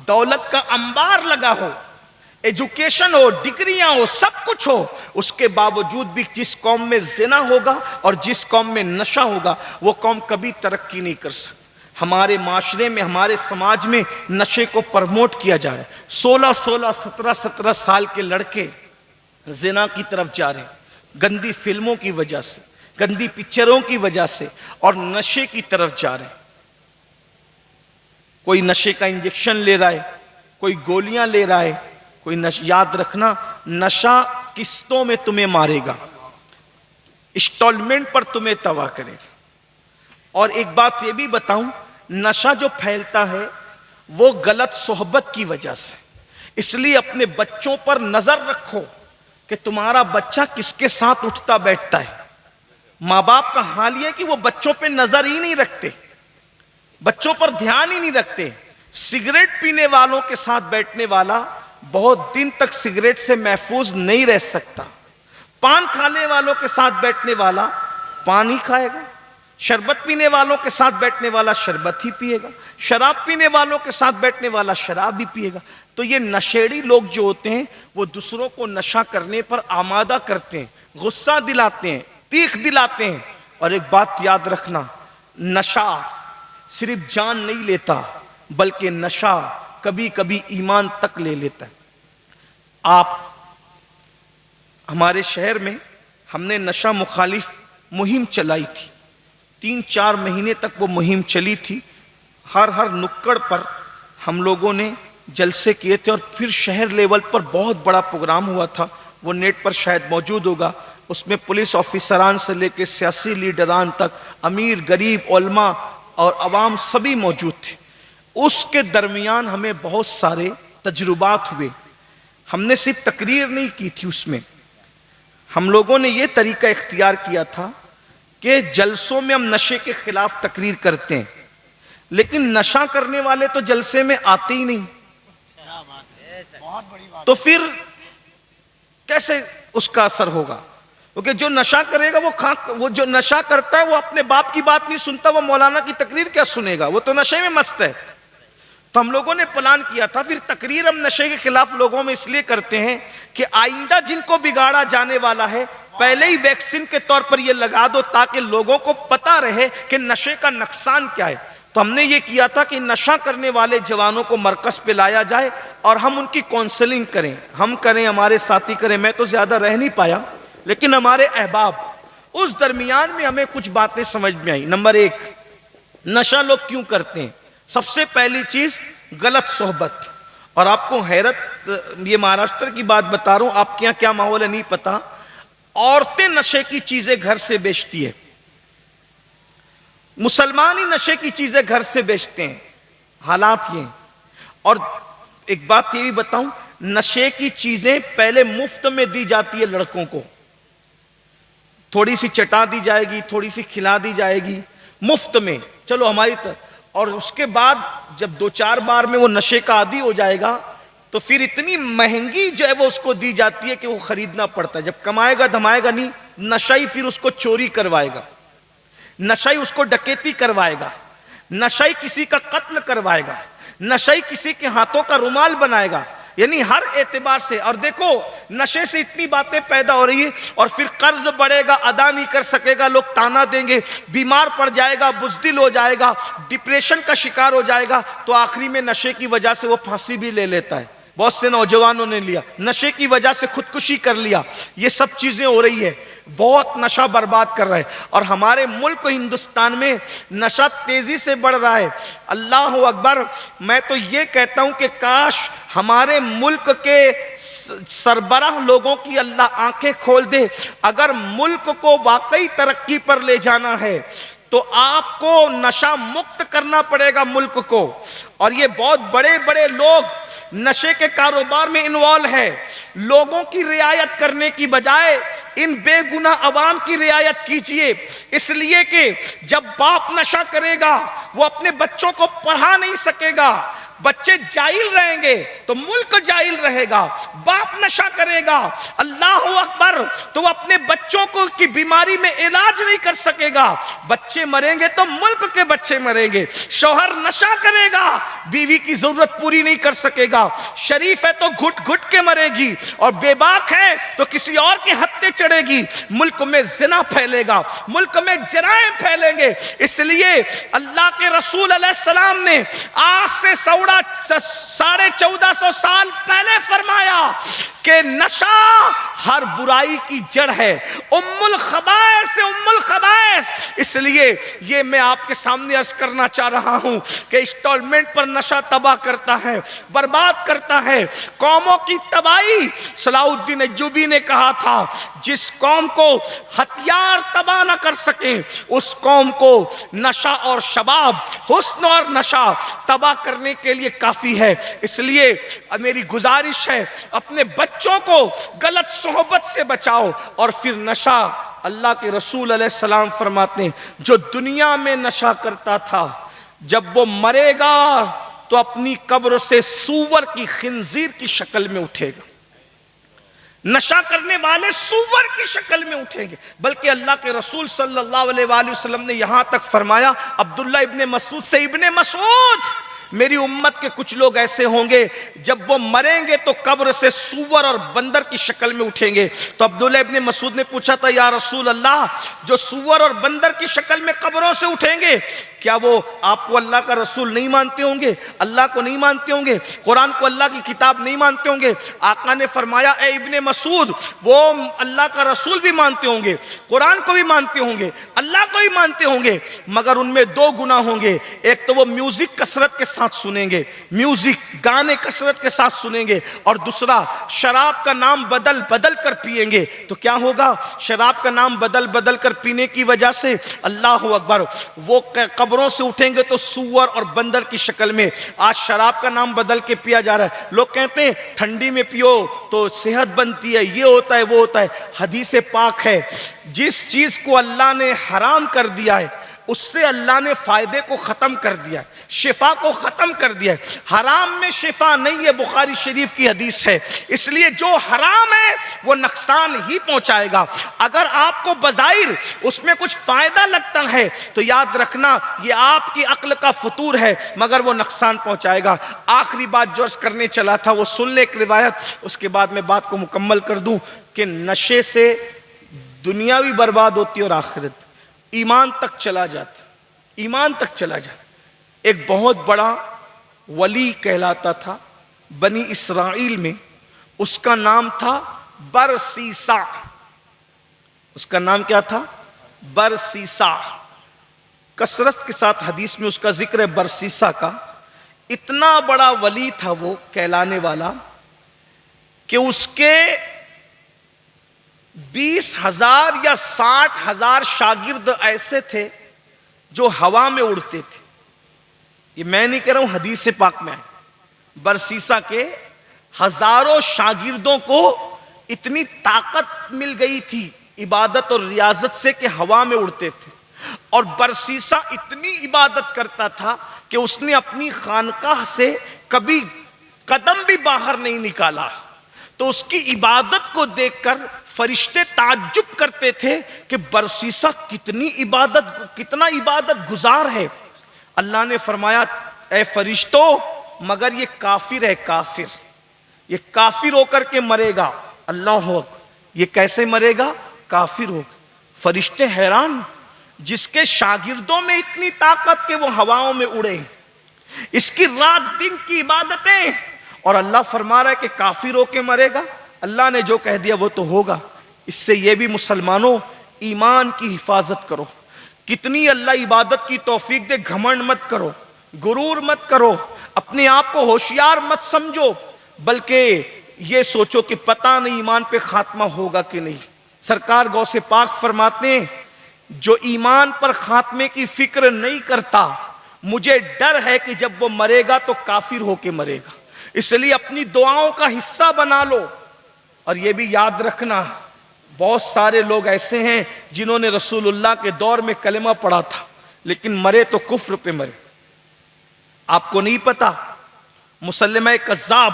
دولت کا انبار لگا ہو، ایجوکیشن ہو، ڈگریاں ہو، سب کچھ ہو، اس کے باوجود بھی جس قوم میں زنا ہوگا اور جس قوم میں نشہ ہوگا وہ قوم کبھی ترقی نہیں کر سکتی۔ ہمارے معاشرے میں، ہمارے سماج میں نشے کو پرموٹ کیا جا رہا ہے، 16 17 سال کے لڑکے زنا کی طرف جا رہے ہیں، گندی فلموں کی وجہ سے، گندی پکچروں کی وجہ سے، اور نشے کی طرف جا رہے ہیں۔ کوئی نشے کا انجیکشن لے رہا ہے، کوئی گولیاں لے رہا ہے، کوئی یاد رکھنا نشہ قسطوں میں تمہیں مارے گا، انسٹالمنٹ پر تمہیں تباہ کرے گا۔ اور ایک بات یہ بھی بتاؤں، نشہ جو پھیلتا ہے وہ غلط صحبت کی وجہ سے، اس لیے اپنے بچوں پر نظر رکھو کہ تمہارا بچہ کس کے ساتھ اٹھتا بیٹھتا ہے. ماں باپ کا حال یہ ہے کہ وہ بچوں پہ نظر ہی نہیں رکھتے, بچوں پر دھیان ہی نہیں رکھتے. سگریٹ پینے والوں کے ساتھ بیٹھنے والا بہت دن تک سگریٹ سے محفوظ نہیں رہ سکتا. پان کھانے والوں کے ساتھ بیٹھنے والا پان ہی کھائے گا, شربت پینے والوں کے ساتھ بیٹھنے والا شربت ہی پیے گا, شراب پینے والوں کے ساتھ بیٹھنے والا شراب ہی پیے گا. تو یہ نشیڑی لوگ جو ہوتے ہیں وہ دوسروں کو نشہ کرنے پر آمادہ کرتے ہیں, غصہ دلاتے ہیں, تیخ دلاتے ہیں. اور ایک بات یاد رکھنا, نشہ صرف جان نہیں لیتا بلکہ نشہ کبھی کبھی ایمان تک لے لیتا ہے. آپ ہمارے شہر میں ہم نے نشہ مخالف مہم چلائی تھی, 3-4 مہینے تک وہ مہم چلی تھی. ہر نکڑ پر ہم لوگوں نے جلسے کیے تھے, اور پھر شہر لیول پر بہت بڑا پروگرام ہوا تھا, وہ نیٹ پر شاید موجود ہوگا. اس میں پولیس آفیسران سے لے کے سیاسی لیڈران تک, امیر غریب علماء اور عوام سبھی موجود تھے. اس کے درمیان ہمیں بہت سارے تجربات ہوئے. ہم نے صرف تقریر نہیں کی تھی, اس میں ہم لوگوں نے یہ طریقہ اختیار کیا تھا کہ جلسوں میں ہم نشے کے خلاف تقریر کرتے ہیں, لیکن نشہ کرنے والے تو جلسے میں آتے ہی نہیں. تو پھر کیسے اس کا اثر ہوگا؟ کیونکہ جو نشہ کرے گا وہ جو نشہ کرتا ہے وہ اپنے باپ کی بات نہیں سنتا, وہ مولانا کی تقریر کیا سنے گا, وہ تو نشے میں مست ہے. تو ہم لوگوں نے پلان کیا تھا, پھر تقریر ہم نشے کے خلاف لوگوں میں اس لیے کرتے ہیں کہ آئندہ جن کو بگاڑا جانے والا ہے پہلے ہی ویکسین کے طور پر یہ لگا دو, تاکہ لوگوں کو پتا رہے کہ نشے کا نقصان کیا ہے. تو ہم نے یہ کیا تھا کہ نشہ کرنے والے جوانوں کو مرکز پہ لایا جائے اور ہم ان کی کونسلنگ کریں, ہم کریں, ہمارے ساتھی کریں. میں تو زیادہ رہ نہیں پایا, لیکن ہمارے احباب, اس درمیان میں ہمیں کچھ باتیں سمجھ میں آئی. نمبر 1, نشہ لوگ کیوں کرتے ہیں؟ سب سے پہلی چیز غلط صحبت. اور آپ کو حیرت, یہ مہاراشٹر کی بات بتا رہا ہوں, آپ کے یہاں کیا ماحول ہے نہیں پتا, عورتیں نشے کی چیزیں گھر سے بیچتی ہے, مسلمان ہی نشے کی چیزیں گھر سے بیچتے ہیں. حالات یہ ہیں. اور ایک بات یہ بھی بتاؤں, نشے کی چیزیں پہلے مفت میں دی جاتی ہے لڑکوں کو, تھوڑی سی چٹا دی جائے گی, تھوڑی سی کھلا دی جائے گی مفت میں, چلو ہماری طرف. اور اس کے بعد جب 2-4 بار میں وہ نشے کا عادی ہو جائے گا تو پھر اتنی مہنگی جو ہے وہ اس کو دی جاتی ہے کہ وہ خریدنا پڑتا ہے. جب کمائے گا دھمائے گا نہیں, نشائی پھر اس کو چوری کروائے گا, نشائی اس کو ڈکیتی کروائے گا, نشائی کسی کا قتل کروائے گا, نشائی کسی کے ہاتھوں کا رومال بنائے گا. یعنی ہر اعتبار سے. اور دیکھو نشے سے اتنی باتیں پیدا ہو رہی ہے, اور پھر قرض بڑھے گا, ادا نہیں کر سکے گا, لوگ تانا دیں گے, بیمار پڑ جائے گا, بزدل ہو جائے گا, ڈپریشن کا شکار ہو جائے گا, تو آخری میں نشے کی وجہ سے وہ پھانسی بھی لے لیتا ہے. بہت سے نوجوانوں نے لیا, نشے کی وجہ سے خودکشی کر لیا. یہ سب چیزیں ہو رہی ہے, بہت نشہ برباد کر رہا ہے. اور ہمارے ملک ہندوستان میں نشہ تیزی سے بڑھ رہا ہے. اللہ اکبر. میں تو یہ کہتا ہوں کہ کاش ہمارے ملک کے سربراہ لوگوں کی اللہ آنکھیں کھول دے. اگر ملک کو واقعی ترقی پر لے جانا ہے تو آپ کو نشہ مکت کرنا پڑے گا ملک کو. اور یہ بہت بڑے بڑے لوگ نشے کے کاروبار میں انوالو ہے. لوگوں کی رعایت کرنے کی بجائے ان بے گناہ عوام کی رعایت کیجئے. اس لیے کہ جب باپ نشہ کرے گا وہ اپنے بچوں کو پڑھا نہیں سکے گا, بچے جاہل رہیں گے تو ملک جاہل رہے گا. باپ نشہ کرے گا, اللہ اکبر, تو وہ اپنے بچوں کو کی بیماری میں علاج نہیں کر سکے گا, بچے مریں گے تو ملک کے بچے مریں گے. شوہر نشہ کرے گا, بیوی کی ضرورت پوری نہیں کر سکے گا, شریف ہے تو گھٹ گھٹ کے مرے گی, اور بے باک ہے تو کسی اور کے ہتھے چڑھے گی. ملک میں زنا پھیلے گا, ملک میں جرائم پھیلیں گے. اس لیے اللہ کے رسول علیہ السلام نے آج سے 1450 سال پہلے فرمایا کہ نشہ ہر برائی کی جڑ ہے, ام الخبائث ام الخبائث. اس لیے یہ میں آپ کے سامنے عرض کرنا چاہ رہا ہوں کہ انسٹالمنٹ پر نشہ تباہ کرتا ہے, برباد کرتا ہے, قوموں کی تباہی. صلاح الدین ایوبی نے کہا تھا جس قوم کو ہتھیار تباہ نہ کر سکیں اس قوم کو نشہ اور شباب, حسن اور نشہ تباہ کرنے کے لیے کافی ہے. اس لیے میری گزارش ہے اپنے بچوں بچوں کو غلط صحبت سے بچاؤ. اور پھر نشہ، اللہ کے رسول علیہ السلام فرماتے ہیں جو دنیا میں نشہ کرتا تھا جب وہ مرے گا تو اپنی قبر سے سور کی، خنزیر کی شکل میں اٹھے گا. نشہ کرنے والے سور کی شکل میں اٹھیں گے. بلکہ اللہ کے رسول صلی اللہ علیہ وآلہ وسلم نے یہاں تک فرمایا عبداللہ ابن مسعود سے، ابن مسعود میری امت کے کچھ لوگ ایسے ہوں گے جب وہ مریں گے تو قبر سے سور اور بندر کی شکل میں اٹھیں گے. تو عبداللہ ابن مسعود نے پوچھا تھا یا رسول اللہ جو سور اور بندر کی شکل میں قبروں سے اٹھیں گے کیا وہ آپ کو اللہ کا رسول نہیں مانتے ہوں گے، اللہ کو نہیں مانتے ہوں گے، قرآن کو اللہ کی کتاب نہیں مانتے ہوں گے؟ آقا نے فرمایا اے ابن مسعود وہ اللہ کا رسول بھی مانتے ہوں گے، قرآن کو بھی مانتے ہوں گے، اللہ کو بھی مانتے ہوں گے، مگر ان میں دو گناہ ہوں گے. ایک تو وہ میوزک کثرت کے ساتھ سنیں گے، میوزک گانے کثرت کے ساتھ سنیں گے، اور دوسرا شراب کا نام بدل بدل کر پیئیں گے. تو کیا ہوگا؟ شراب کا نام بدل بدل کر پینے کی وجہ سے اللہ اکبر وہ قبروں سے اٹھیں گے تو سور اور بندر کی شکل میں. آج شراب کا نام بدل کے پیا جا رہا ہے. لوگ کہتے ہیں ٹھنڈی میں پیو تو صحت بنتی ہے، یہ ہوتا ہے وہ ہوتا ہے. حدیث پاک ہے جس چیز کو اللہ نے حرام کر دیا ہے اس سے اللہ نے فائدے کو ختم کر دیا ہے، شفا کو ختم کر دیا ہے. حرام میں شفا نہیں ہے، بخاری شریف کی حدیث ہے. اس لیے جو حرام ہے وہ نقصان ہی پہنچائے گا. اگر آپ کو بظاہر اس میں کچھ فائدہ لگتا ہے تو یاد رکھنا یہ آپ کی عقل کا فطور ہے مگر وہ نقصان پہنچائے گا. آخری بات جو عرض کرنے چلا تھا وہ سن لے ایک روایت، اس کے بعد میں بات کو مکمل کر دوں کہ نشے سے دنیا بھی برباد ہوتی ہے اور آخرت، ایمان تک چلا جاتا، ایمان تک چلا جاتا. ایک بہت بڑا ولی کہلاتا تھا بنی اسرائیل میں، اس کا نام تھا برسیسا. اس کا نام کیا تھا؟ برسیسا. کثرت کے ساتھ حدیث میں اس کا ذکر ہے برسیسا کا. اتنا بڑا ولی تھا وہ کہلانے والا کہ اس کے 20,000 یا 60,000 شاگرد ایسے تھے جو ہوا میں اڑتے تھے. یہ میں نہیں کہہ رہا ہوں، حدیث پاک میں ہے. برسیسا کے ہزاروں شاگردوں کو اتنی طاقت مل گئی تھی عبادت اور ریاضت سے کہ ہوا میں اڑتے تھے. اور برسیسا اتنی عبادت کرتا تھا کہ اس نے اپنی خانقاہ سے کبھی قدم بھی باہر نہیں نکالا. تو اس کی عبادت کو دیکھ کر فرشتے تعجب کرتے تھے کہ برسیسا کتنا عبادت گزار ہے. اللہ نے فرمایا اے فرشتوں مگر یہ کافر ہے، کافر، یہ کافر ہو کر کے مرے گا. اللہ ہو، یہ کیسے مرے گا؟ کافر ہو. فرشتے حیران، جس کے شاگردوں میں اتنی طاقت کہ وہ ہواؤں میں اڑے، اس کی رات دن کی عبادتیں، اور اللہ فرما رہا ہے کہ کافر ہو کے مرے گا. اللہ نے جو کہہ دیا وہ تو ہوگا. اس سے یہ بھی مسلمانوں ایمان کی حفاظت کرو. کتنی اللہ عبادت کی توفیق دے، گھمنڈ مت کرو، غرور مت کرو، اپنے آپ کو ہوشیار مت سمجھو، بلکہ یہ سوچو کہ پتہ نہیں ایمان پہ خاتمہ ہوگا کہ نہیں. سرکار غوث پاک فرماتے ہیں جو ایمان پر خاتمے کی فکر نہیں کرتا مجھے ڈر ہے کہ جب وہ مرے گا تو کافر ہو کے مرے گا. اس لیے اپنی دعاؤں کا حصہ بنا لو. اور یہ بھی یاد رکھنا بہت سارے لوگ ایسے ہیں جنہوں نے رسول اللہ کے دور میں کلمہ پڑھا تھا لیکن مرے تو کفر پہ مرے. آپ کو نہیں پتا مسلمہ کذاب،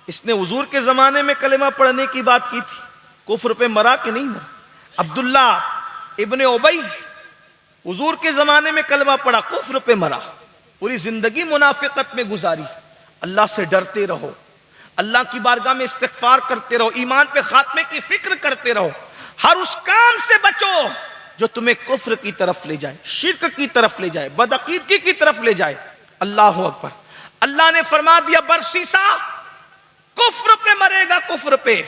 اس نے حضور کے زمانے میں کلمہ پڑھنے کی بات کی تھی، کفر پہ مرا کہ نہیں مرا؟ عبداللہ ابن ابی حضور کے زمانے میں کلمہ پڑھا، کفر پہ مرا، پوری زندگی منافقت میں گزاری. اللہ سے ڈرتے رہو، اللہ کی بارگاہ میں استغفار کرتے رہو، ایمان پہ خاتمے کی فکر کرتے رہو. ہر اس کام سے بچو جو تمہیں کفر کی طرف لے جائے، شرک کی طرف لے جائے، بدعقیدگی کی طرف لے جائے. اللہ اکبر. اللہ نے فرما دیا برسیسا کفر پہ مرے گا، کفر پہ.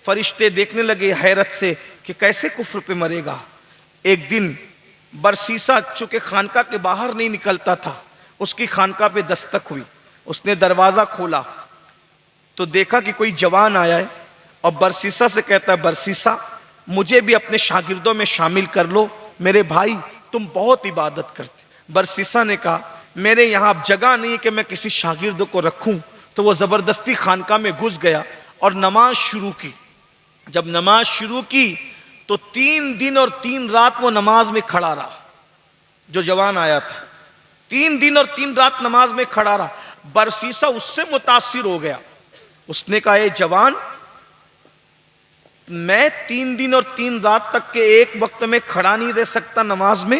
فرشتے دیکھنے لگے حیرت سے کہ کیسے کفر پہ مرے گا. ایک دن برسیسا چونکہ خانقاہ کے باہر نہیں نکلتا تھا، اس کی خانقاہ پہ دستک ہوئی. اس نے دروازہ کھولا تو دیکھا کہ کوئی جوان آیا ہے اور برسیسا سے کہتا ہے برسیسا مجھے بھی اپنے شاگردوں میں شامل کر لو، میرے بھائی تم بہت عبادت کرتے. برسیسا نے کہا میرے یہاں اب جگہ نہیں کہ میں کسی شاگرد کو رکھوں. تو وہ زبردستی خانقاہ میں گھس گیا اور نماز شروع کی. جب نماز شروع کی تو 3 دن اور 3 رات وہ نماز میں کھڑا رہا. جو جوان آیا تھا 3 دن اور 3 رات نماز میں کھڑا رہا. برسیسا اس سے متاثر ہو گیا. اس نے کہا اے جوان، میں 3 دن اور 3 رات تک کے ایک وقت میں کھڑا نہیں رہ سکتا نماز میں،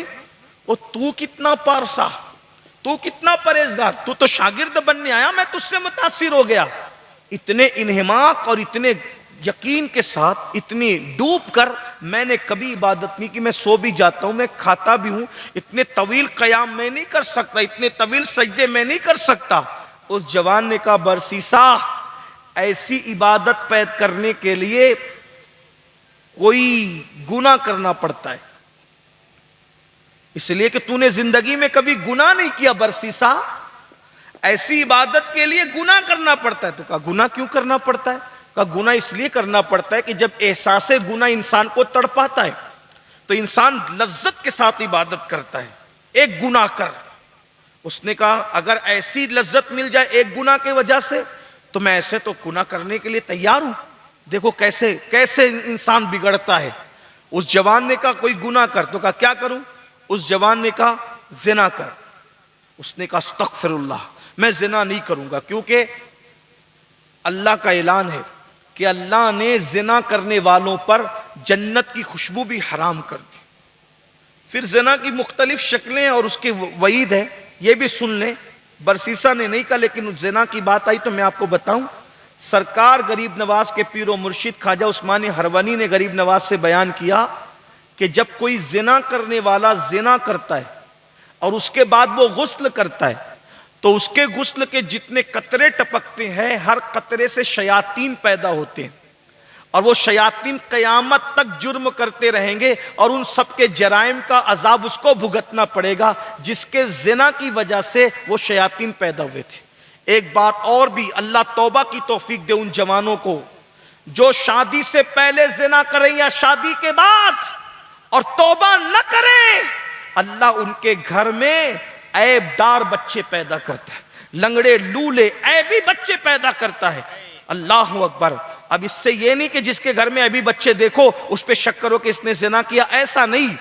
اور تو کتنا پارسا، تو کتنا پرہیزگار، تو تو شاگرد بننے آیا، میں تجھ سے متاثر ہو گیا. اتنے انہماک اور اتنے یقین کے ساتھ، اتنی ڈوب کر میں نے کبھی عبادت نہیں کی. میں سو بھی جاتا ہوں، میں کھاتا بھی ہوں، اتنے طویل قیام میں نہیں کر سکتا، اتنے طویل سجدے میں نہیں کر سکتا. اس جوان نے کہا برسیسا، ایسی عبادت پید کرنے کے لیے کوئی گناہ کرنا پڑتا ہے، اس لیے کہ تو نے زندگی میں کبھی گناہ نہیں کیا. برسیسا، ایسی عبادت کے لیے گناہ کرنا پڑتا ہے. تو کہا گناہ کیوں کرنا پڑتا ہے؟ کہا گناہ اس لیے کرنا پڑتا ہے کہ جب احساس گناہ انسان کو تڑپاتا ہے تو انسان لذت کے ساتھ عبادت کرتا ہے. ایک گناہ کر. اس نے کہا اگر ایسی لذت مل جائے ایک گناہ کی وجہ سے تو میں ایسے تو گناہ کرنے کے لیے تیار ہوں. دیکھو کیسے انسان بگڑتا ہے. اس جوان نے کہا کوئی گناہ کر. تو کہا کیا کروں؟ اس جوان نے کہا زنا کر. اس نے کہا استغفر اللہ، میں زنا نہیں کروں گا، کیونکہ اللہ کا اعلان ہے کہ اللہ نے زنا کرنے والوں پر جنت کی خوشبو بھی حرام کر دی. پھر زنا کی مختلف شکلیں اور اس کے وعید ہے، یہ بھی سن لیں. برسیسا نے نہیں کہا، لیکن زنا کی بات آئی تو میں آپ کو بتاؤں. سرکار غریب نواز کے پیر و مرشد خواجہ عثمانی ہروانی نے غریب نواز سے بیان کیا کہ جب کوئی زنا کرنے والا زنا کرتا ہے اور اس کے بعد وہ غسل کرتا ہے تو اس کے غسل کے جتنے قطرے ٹپکتے ہیں، ہر قطرے سے شیاطین پیدا ہوتے ہیں، اور وہ شیاطین قیامت تک جرم کرتے رہیں گے، اور ان سب کے جرائم کا عذاب اس کو بھگتنا پڑے گا جس کے زنا کی وجہ سے وہ شیاطین پیدا ہوئے تھے. ایک بات اور بھی، اللہ توبہ کی توفیق دے ان جوانوں کو جو شادی سے پہلے زنا کریں یا شادی کے بعد اور توبہ نہ کریں. اللہ ان کے گھر میں عیب دار بچے پیدا کرتا ہے، لنگڑے لولے عیبی بچے پیدا کرتا ہے. اللہ اکبر. اب اس سے یہ نہیں کہ جس کے گھر میں عیبی بچے دیکھو اس پہ شک کرو کہ اس نے زنا کیا، ایسا نہیں.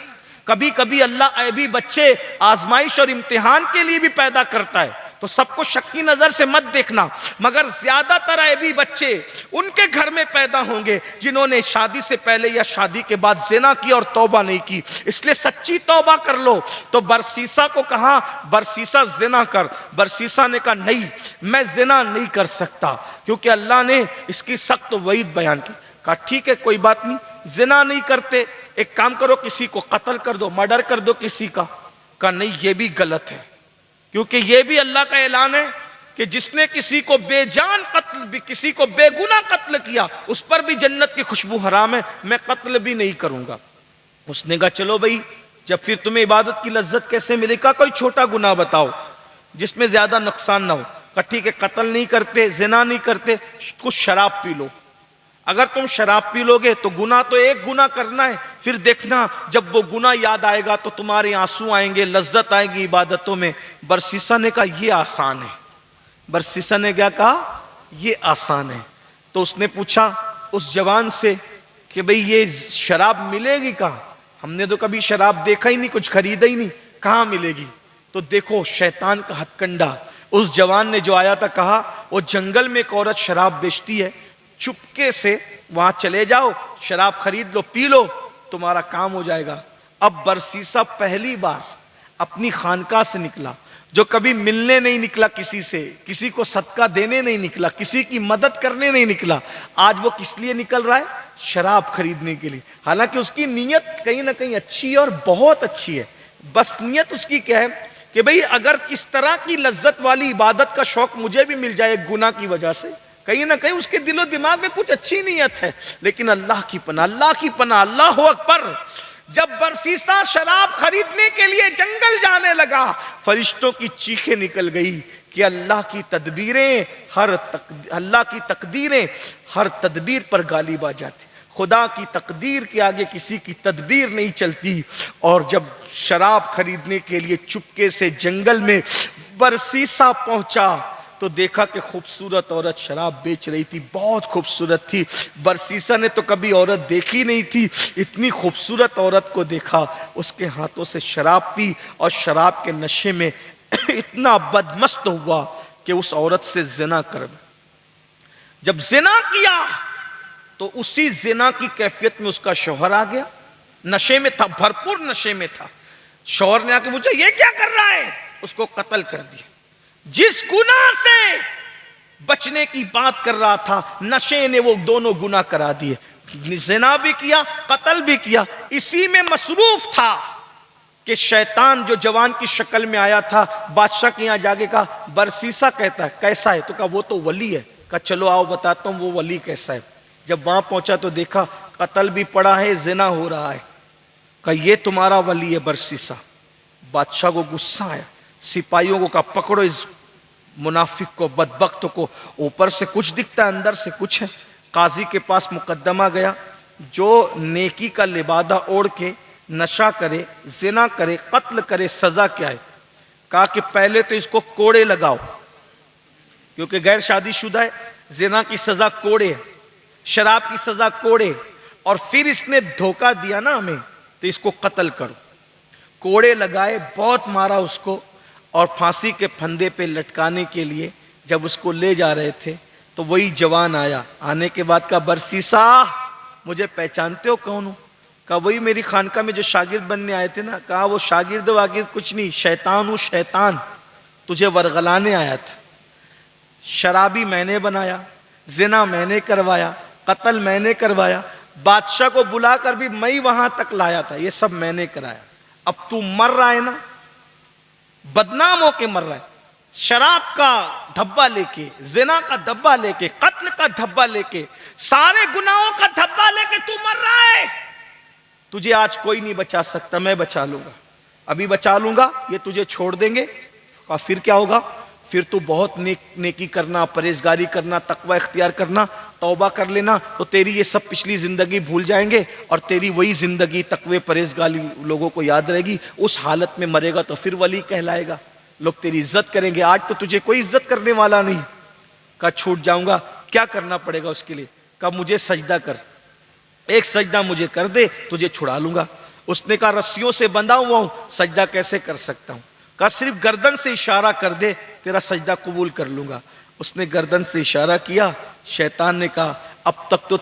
کبھی کبھی اللہ عیبی بچے آزمائش اور امتحان کے لیے بھی پیدا کرتا ہے، تو سب کو شک کی نظر سے مت دیکھنا، مگر زیادہ تر عیبی بچے ان کے گھر میں پیدا ہوں گے جنہوں نے شادی سے پہلے یا شادی کے بعد زنا کیا اور توبہ نہیں کی. اس لیے سچی توبہ کر لو. تو برسیسا کو کہا برسیسا زنا کر. برسیسا نے کہا نہیں، میں زنا نہیں کر سکتا، کیونکہ اللہ نے اس کی سخت وعید بیان کی. کہا ٹھیک ہے کوئی بات نہیں، زنا نہیں کرتے، ایک کام کرو کسی کو قتل کر دو، مرڈر کر دو کسی کا. کہا نہیں، یہ بھی غلط ہے، کیونکہ یہ بھی اللہ کا اعلان ہے کہ جس نے کسی کو بے جان قتل بھی، کسی کو بے گناہ قتل کیا، اس پر بھی جنت کی خوشبو حرام ہے، میں قتل بھی نہیں کروں گا. اس نے کہا چلو بھائی، جب پھر تمہیں عبادت کی لذت کیسے ملے گا، کوئی چھوٹا گناہ بتاؤ جس میں زیادہ نقصان نہ ہو. کہا ٹھیک ہے، قتل نہیں کرتے، زنا نہیں کرتے، کچھ شراب پی لو. اگر تم شراب پی لو گے تو گناہ تو ایک گناہ کرنا ہے، پھر دیکھنا جب وہ گناہ یاد آئے گا تو تمہارے آنسو آئیں گے، لذت آئے گی عبادتوں میں. برسیسا نے کہا یہ آسان ہے. برسیسا نے کیا کہا؟ یہ آسان ہے. تو اس نے پوچھا اس جوان سے کہ بھئی یہ شراب ملے گی کہاں؟ ہم نے تو کبھی شراب دیکھا ہی نہیں، کچھ خریدا ہی نہیں، کہاں ملے گی؟ تو دیکھو شیطان کا ہتھ کنڈا. اس جوان نے جو آیا تھا کہا وہ جنگل میں ایک عورت شراب بیچتی ہے، چپکے سے وہاں چلے جاؤ، شراب خرید لو، پی لو، تمہارا کام ہو جائے گا. اب برسیسا پہلی بار اپنی خانقاہ سے نکلا، جو کبھی ملنے نہیں نکلا کسی سے، کسی کو صدقہ دینے نہیں نکلا، کسی کی مدد کرنے نہیں نکلا. آج وہ کس لیے نکل رہا ہے؟ شراب خریدنے کے لیے. حالانکہ اس کی نیت کہیں نہ کہیں اچھی ہے اور بہت اچھی ہے. بس نیت اس کی کیا ہے کہ بھئی اگر اس طرح کی لذت والی عبادت کا شوق مجھے بھی مل جائے گناہ کی وجہ سے، کہیں نہ کہیں اس کے دل و دماغ میں کچھ اچھی نیت ہے. لیکن اللہ کی پناہ، اللہ کی پناہ، اللہ اکبر. جب برسیسا شراب خریدنے کے لیے جنگل جانے لگا، فرشتوں کی چیخیں نکل گئی کہ اللہ کی تقدیریں ہر تدبیر پر غالب آ جاتی. خدا کی تقدیر کے آگے کسی کی تدبیر نہیں چلتی. اور جب شراب خریدنے کے لیے چپکے سے جنگل میں برسیسا پہنچا تو تو دیکھا کہ خوبصورت عورت شراب بیچ رہی تھی، بہت خوبصورت تھی، برسیسا نے تو کبھی عورت دیکھی نہیں تھی، اتنی خوبصورت عورت کو دیکھا، اس کے ہاتھوں سے شراب پی اور شراب کے نشے میں اتنا بدمست ہوا کہ اس عورت سے زنا کر، جب زنا کیا تو اسی زنا کی کیفیت میں اس کا شوہر آ گیا، نشے میں تھا، بھرپور نشے میں تھا، شوہر نے آ کے پوچھا یہ کیا کر رہا ہے، اس کو قتل کر دیا، جس گناہ سے بچنے کی بات کر رہا تھا نشے نے وہ دونوں گناہ کرا دیے، زنا بھی کیا قتل بھی کیا، اسی میں مصروف تھا کہ شیطان جو جوان کی شکل میں آیا تھا بادشاہ کے یہاں جا کے کہا برسیسا کہتا ہے کیسا ہے، تو کہا وہ تو ولی ہے، کہا چلو آؤ بتاتا ہوں وہ ولی کیسا ہے، جب وہاں پہنچا تو دیکھا قتل بھی پڑا ہے زنا ہو رہا ہے، کہا یہ تمہارا ولی ہے برسیسا، بادشاہ کو غصہ آیا، سپاہیوں کو کہا پکڑو اس منافق کو بدبخت کو، اوپر سے کچھ دکھتا ہے اندر سے کچھ ہے، قاضی کے پاس مقدمہ گیا، جو نیکی کا لبادہ اوڑھ کے نشہ کرے زنا کرے قتل کرے سزا کیا ہے، کہا کہ پہلے تو اس کو کوڑے لگاؤ کیونکہ غیر شادی شدہ ہے، زنا کی سزا کوڑے ہے، شراب کی سزا کوڑے، اور پھر اس نے دھوکہ دیا نا ہمیں تو اس کو قتل کرو، کوڑے لگائے، بہت مارا اس کو، اور پھانسی کے پھندے پہ لٹکانے کے لیے جب اس کو لے جا رہے تھے تو وہی جوان آیا، آنے کے بعد کہا برسیسا مجھے پہچانتے ہو کون ہوں، کہا وہی میری خانقاہ میں جو شاگرد بننے آئے تھے نا، کہا وہ شاگرد واگرد کچھ نہیں، شیطان ہوں شیطان، تجھے ورغلانے آیا تھا، شرابی میں نے بنایا، زنا میں نے کروایا، قتل میں نے کروایا، بادشاہ کو بلا کر بھی میں وہاں تک لایا تھا، یہ سب میں نے کرایا، اب تو مر رہا ہے نا، بدنام ہو کے مر رہا ہے، شراب کا دھبا لے کے، زنا کا دھبا لے کے، قتل کا دھبا لے کے، سارے گناہوں کا دھبا لے کے تو مر رہا ہے، تجھے آج کوئی نہیں بچا سکتا، میں بچا لوں گا، ابھی بچا لوں گا، یہ تجھے چھوڑ دیں گے، اور پھر کیا ہوگا، پھر تو بہت نیکی کرنا، پرہیزگاری کرنا، تقوی اختیار کرنا، توبہ کر لینا، تو تیری یہ سب پچھلی زندگی بھول جائیں گے اور تیری وہی زندگی تقوی پرہیزگاری لوگوں کو یاد رہے گی، اس حالت میں مرے گا تو پھر ولی کہلائے گا، لوگ تیری عزت کریں گے، آج تو تجھے کوئی عزت کرنے والا نہیں، کہا چھوٹ جاؤں گا، کیا کرنا پڑے گا اس کے لیے، کہا مجھے سجدہ کر، ایک سجدہ مجھے کر دے تجھے چھڑا لوں گا، اس نے کہا رسیوں سے بندھا ہوا ہوں سجدہ کیسے کر سکتا ہوں، کہا صرف گردن سے اشارہ کر دے تیرا سجدہ قبول کر لوں گا، اس نے گردن سے اشارہ کیا، شیطان نے کہا اب تک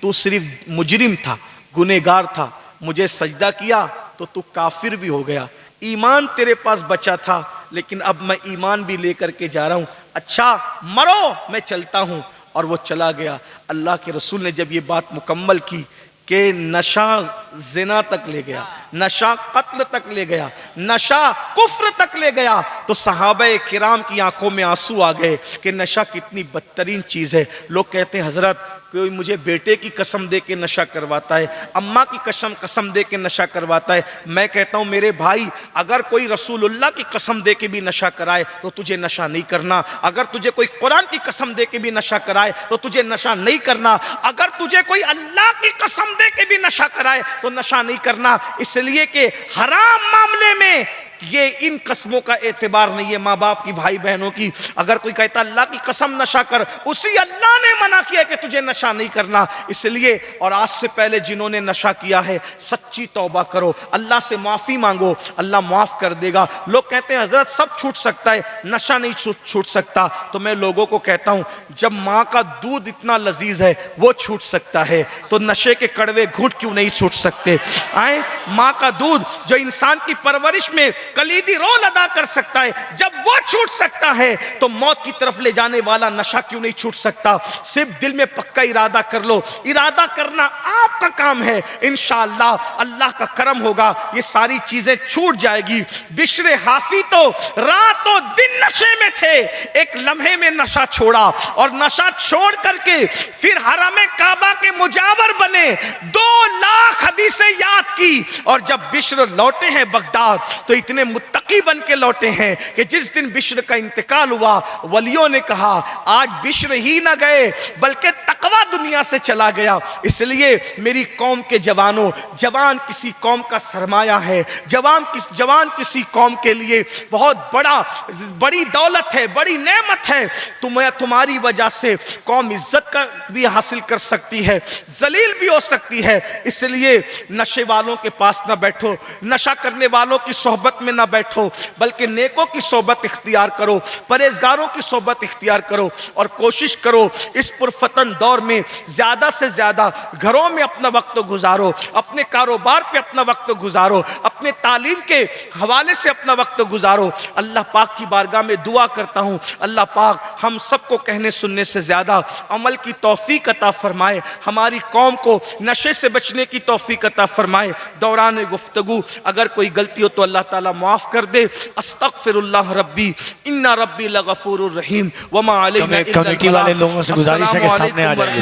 تو صرف مجرم تھا، گنہگار تھا، مجھے سجدہ کیا تو تو کافر بھی ہو گیا، ایمان تیرے پاس بچا تھا لیکن اب میں ایمان بھی لے کر کے جا رہا ہوں، اچھا مرو میں چلتا ہوں، اور وہ چلا گیا۔ اللہ کے رسول نے جب یہ بات مکمل کی کہ نشہ زنا تک لے گیا، نشہ قتل تک لے گیا، نشہ کفر تک لے گیا، تو صحابہ کرام کی آنکھوں میں آنسو آ گئے کہ نشہ کتنی بدترین چیز ہے۔ لوگ کہتے ہیں حضرت کوئی مجھے بیٹے کی قسم دے کے نشہ کرواتا ہے، اماں کی قسم دے کے نشہ کرواتا ہے، میں کہتا ہوں میرے بھائی اگر کوئی رسول اللہ کی قسم دے کے بھی نشہ کرائے تو تجھے نشہ نہیں کرنا، اگر تجھے کوئی قرآن کی قسم دے کے بھی نشہ کرائے تو تجھے نشہ نہیں کرنا، اگر تجھے کوئی اللہ کی قسم دے کے بھی نشہ کرائے تو نشہ نہیں کرنا، اس لیے کہ حرام معاملے میں یہ ان قسموں کا اعتبار نہیں ہے، ماں باپ کی، بھائی بہنوں کی۔ اگر کوئی کہتا اللہ کی قسم نشہ کر، اسی اللہ نے منع کیا کہ تجھے نشہ نہیں کرنا، اس لیے اور آج سے پہلے جنہوں نے نشہ کیا ہے سچی توبہ کرو، اللہ سے معافی مانگو، اللہ معاف کر دے گا۔ لوگ کہتے ہیں حضرت سب چھوٹ سکتا ہے، نشہ نہیں چھوٹ سکتا، تو میں لوگوں کو کہتا ہوں جب ماں کا دودھ اتنا لذیذ ہے وہ چھوٹ سکتا ہے تو نشے کے کڑوے گھونٹ کیوں نہیں چھوٹ سکتے؟ ماں کا دودھ جو انسان کی پرورش میں کلیدی رول ادا کر سکتا ہے، جب وہ چھوٹ سکتا ہے تو موت کی طرف لے جانے والا نشہ کیوں نہیں چھوٹ سکتا؟ صرف دل میں پکا ارادہ کر لو، ارادہ کرنا آپ کا کام ہے، انشاءاللہ اللہ کا کرم ہوگا، یہ ساری چیزیں چھوٹ جائے گی۔ بشر حافی تو رات و دن نشے میں تھے، ایک لمحے میں نشہ چھوڑا اور نشہ چھوڑ کر کے پھر حرم کعبہ کے مجاور بنے، 2 لاکھ حدیثیں یاد کی، اور جب بشر لوٹے ہیں بغداد تو اتنے متقی تقی بن کے لوٹے ہیں کہ جس دن بشر کا انتقال ہوا ولیوں نے کہا آج بشر ہی نہ گئے بلکہ تقوی دنیا سے چلا گیا۔ اس لیے میری قوم کے جوانوں، جوان کسی قوم کا سرمایہ ہے، جوان کسی قوم کے لیے بہت بڑی دولت ہے، بڑی نعمت ہے۔ تمہاری وجہ سے قوم عزت کا بھی حاصل کر سکتی ہے، ذلیل بھی ہو سکتی ہے۔ اس لیے نشے والوں کے پاس نہ بیٹھو، نشہ کرنے والوں کی صحبت میں نہ بیٹھو، بلکہ نیکوں کی صحبت اختیار کرو، پرہیزگاروں کی صحبت اختیار کرو، اور کوشش کرو اس پرفتن دور میں زیادہ سے زیادہ گھروں میں اپنا وقت گزارو، اپنے کاروبار پہ اپنا وقت گزارو، اپنے تعلیم کے حوالے سے اپنا وقت گزارو۔ اللہ پاک کی بارگاہ میں دعا کرتا ہوں اللہ پاک ہم سب کو کہنے سننے سے زیادہ عمل کی توفیق عطا فرمائے، ہماری قوم کو نشے سے بچنے کی توفیق عطا فرمائے۔ دوران گفتگو اگر کوئی غلطی ہو تو اللہ تعالیٰ معاف کر دے۔ استغفر اللہ ربی ان ربی لغفور الرحیم وما علینا الا کمیٹی والے لوگوں سے گزارش ہے کہ سامنے آ جائیں۔